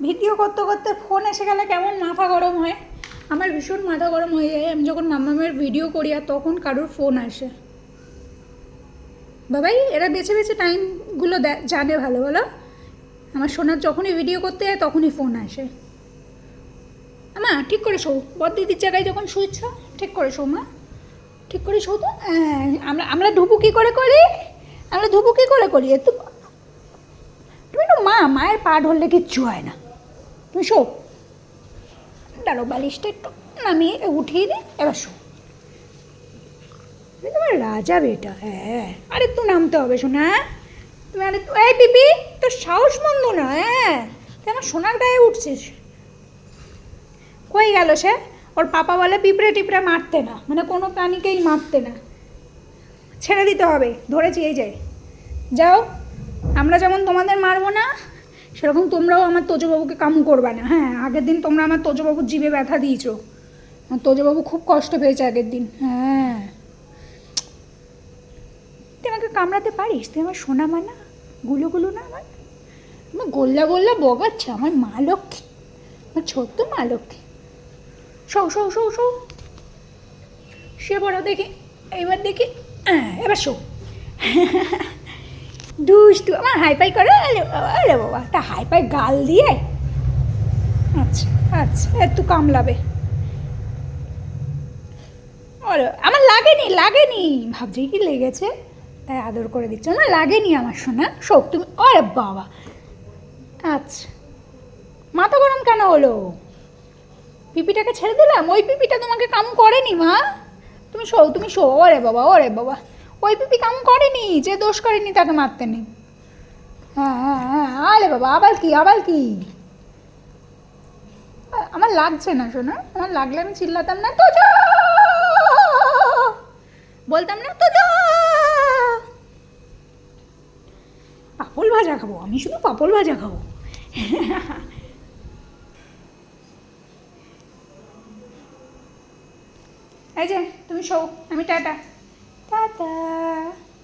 Video করতে করতে phone এসে গেলে কেমন মাথা গরম হয়। আমার ভীষণ মাথা গরম হয়ে যায় আমি যখন মাম্মামের ভিডিও করি আর তখন কারোর ফোন আসে। বাবাই এরা বেছে বেছে টাইমগুলো জানে ভালো বলো। আমার সোনার যখনই ভিডিও করতে যায় তখনই ফোন আসে। আমা ঠিক করে শো, বড়দিদির জায়গায় যখন শুয়েছ ঠিক করে শো মা, ঠিক করে শো তো। আমরা আমরা ধুবু কী করে করি, আমরা ধুবু কী করে করি একটু। তুমি তো মায়ের পা ধরলে কিচ্ছু হয় না। তুমি শো, দাঁড়ো বালিশটা একটু নামিয়ে উঠিয়ে দিই, এবার শো। তুমি তোমার রাজা বেটা। হ্যাঁ আরে একটু নামতে হবে শোনা। তুমি আরে এই পিপি তোর সাহস মন্দ না। হ্যাঁ তুই আমার সোনার গায়ে উঠছিস। কই গেল সে? ওর পাপা বলে পিঁপড়ে টিপড়ে মারতে না, মানে কোনো প্রাণীকেই মারতে না, ছেড়ে দিতে হবে। ধরেছি এই যে, যাও। আমরা যেমন তোমাদের মারবো না সেরকম তোমরাও আমার তোজবাবুকে কামু করবে না। হ্যাঁ আগের দিন তোমরা আমার তোজবাবুর জিভে ব্যথা দিয়েছো, তোজবাবু খুব কষ্ট পেয়েছে আগের দিন। হ্যাঁ তুই আমাকে কামড়াতে পারিস, তুই আমার সোনা মানা গুলো গুলো না, আমার আমার গোল্লা গোল্লা বগাচ্ছে আমার মা লক্ষ্মী, আমার ছোট্ট মা লক্ষ্মী। শো শো শো শো, সে বড় দেখি, এইবার দেখি। এবার শো। দুষ্টু আমার হাইপাই করে। আরে বাবা একটা হাইপাই গাল দিয়ে। আচ্ছা আচ্ছা একটু কামলাবে। ওরে আমার লাগেনি লাগেনি, ভাবছি কি লেগেছে তাই আদর করে দিচ্ছ না, লাগেনি আমার সোনা। শোক তুমি। ওরে বাবা আচ্ছা মাথা গরম কেন হলো? পিপিটাকে ছেড়ে দিলাম, ওই পিপিটা তোমাকে কাম করেনি মা। তুমি শো তুমি শো। ওরে বাবা ওরে বাবা, ওই পিপি কাম করেনি, যে দোষ করেনি তাকে মারতে নেই। হ্যাঁ হ্যাঁ হ্যাঁ আরে বাবা আবার কি আবার কি। আমার লাগছে না শোনা, আমার লাগলে আমি চিল্লাতাম না তো, বলতাম না তো। পাপল ভাজা খাবো আমি, শুধু পাপল ভাজা খাবো। এই যে তুমি শো, আমি টাটা টাটা।